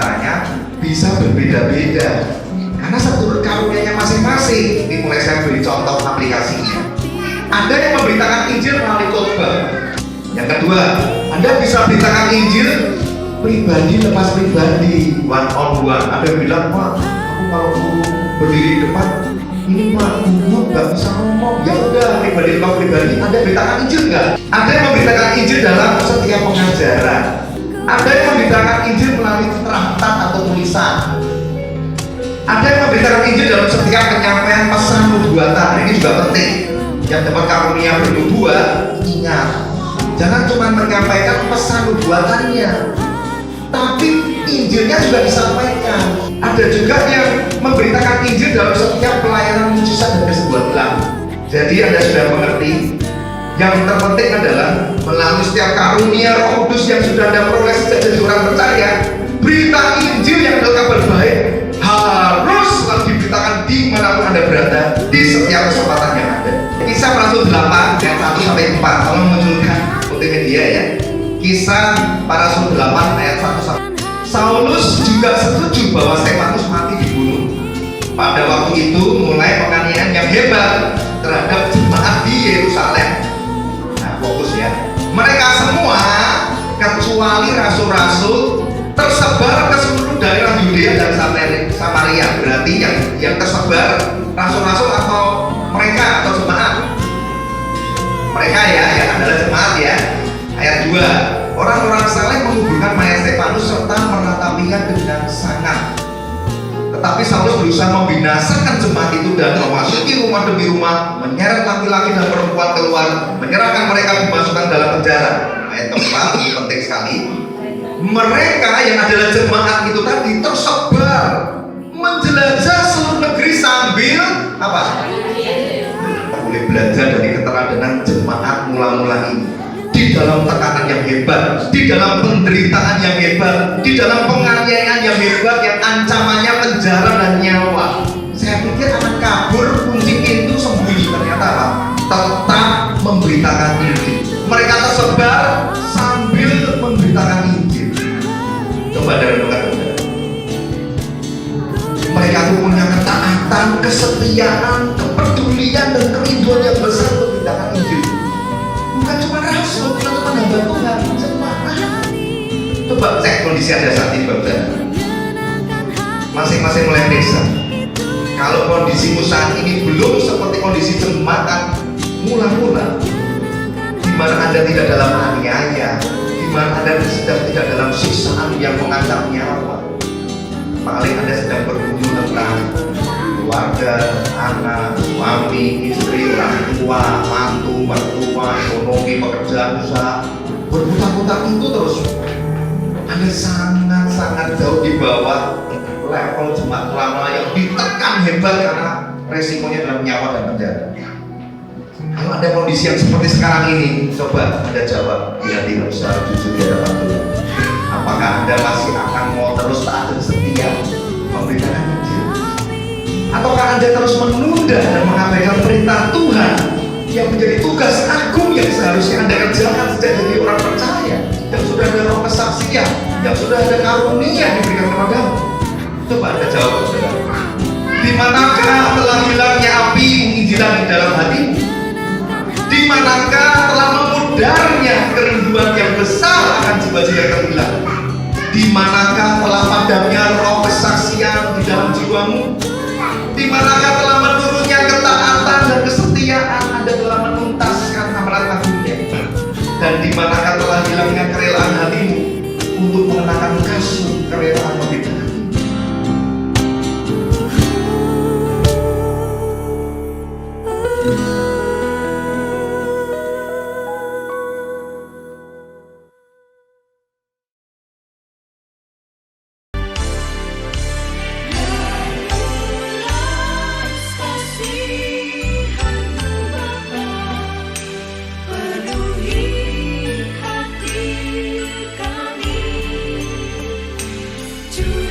caranya bisa berbeda-beda karena seturut karunianya masing-masing. Ini mulai saya beri contoh aplikasinya. Ada yang memberitakan Injil melalui khotbah. Yang kedua, Anda bisa beritakan Injil pribadi lepas pribadi, one on one. Ada yang bilang, Pak, aku kalau berdiri di depan ini Pak, nggak bisa ngomong. Ya udah, pribadi lepas pribadi. Anda beritakan Injil nggak? Ada yang memberitakan Injil dalam setiap pengajaran. Ada yang memberitakan Injil melalui traktat atau tulisan. Ada yang memberitakan Injil dalam setiap penyampaian pesan nubuatan. Ini juga penting. Yang dapat karunia bernubuat, ingat, jangan cuma menyampaikan pesan nubuatannya, tapi Injilnya juga disampaikan. Ada juga yang memberitakan Injil dalam setiap pelayanan mujizat dan kesembuhan. Jadi Anda sudah mengerti. Yang terpenting adalah melalui setiap karunia Roh Kudus yang sudah Anda peroleh sejak jadi orang percaya, berita Injil yang adalah kabar baik harus selalu diberitakan di manapun Anda berada, di setiap kesempatan yang ada. Kisah para Rasul 8 ayat 1 sampai 4. Tolong munculkan multimedia ya. Kisah para Rasul 8 ayat 1 sampai 4. Saulus juga setuju bahwa Stefanus mati dibunuh. Pada waktu itu mulai penganiayaan yang hebat terhadap jemaat di Yerusalem. Nah, fokus ya. Mereka semua kecuali rasul-rasul tersebar ke seluruh daerah Yudea dan Samaria. Berarti yang tersebar rasul-rasul atau mereka atau jemaat? Mereka ya, yang adalah jemaat ya. Ayat 2. Orang-orang saleh menguburkan mayat Stefanus serta meratapinya dengan sangat. Tetapi Saulus berusaha membinasakan jemaat itu dan memasuki rumah demi rumah, menyeret laki-laki dan perempuan keluar, menyerahkan mereka dimasukkan dalam penjara. Ayat 4 ini penting sekali. Mereka yang adalah jemaat itu tadi tersebar menjelajah seluruh negeri sambil apa? Boleh belajar dari keteladanan jemaat mula-mula ini. Di dalam tekanan yang hebat, di dalam penderitaan yang hebat, di dalam penganiayaan yang hebat, yang ancamannya penjara dan nyawa. Saya pikir akan kabur, kunci pintu, sembunyi. Ternyata apa? Tetap memberitakan Injil. Mereka tersebar sambil memberitakan Injil. Coba dari mereka itu punya ketaatan, kesetiaan, kepedulian dan kerinduan yang besar untuk memberitakan Injil. Bukan cuma rasul, bukan cuma hamba Tuhan, jemaat. Coba cek kondisi Anda saat ini, Bapak. Masing-masing mulai desa. Kalau kondisimu saat ini belum seperti kondisi jemaat mula-mula, di mana Anda tidak dalam aniaya, di mana Anda sedang tidak dalam siksaan yang mengancam nyawa, paling Anda sedang bergumul tentang keluarga, anak, suami, istri, orang tua, mantu, mertua, ekonomi, pekerjaan, usaha, berputar-putar itu terus. Anda sangat-sangat jauh di bawah level jemaat lama yang ditekan hebat karena resikonya dalam nyawa dan penjara. Kalau ada kondisi yang seperti sekarang ini, coba Anda jawab di hati secara jujur di hadapan Tuhan. Apakah Anda masih akan mau terus taat dan setia memberitakan Injil? Ataukah Anda terus menunda dan mengabaikan perintah Tuhan yang menjadi tugas agung yang seharusnya Anda kerjakan sejak jadi orang percaya, yang sudah ada roh kesaksian, yang sudah ada karunia diberikan kepadamu? Coba Anda jawab, saudara. Di manakah telah hilangnya api penginjilan di dalam hatimu? Di manakah telah memudarnya kerinduan yang besar akan jiwa-jiwa yang terhilang? Di manakah telah padamnya roh kesaksian di dalam jiwamu? Di manakah telah menurunnya ketaatan dan kesetiaan Anda telah menuntaskan amalan agungnya? Dan di manakah telah hilangnya kerelaan hatimu untuk mengenakan kasut kerelaan membedakan? To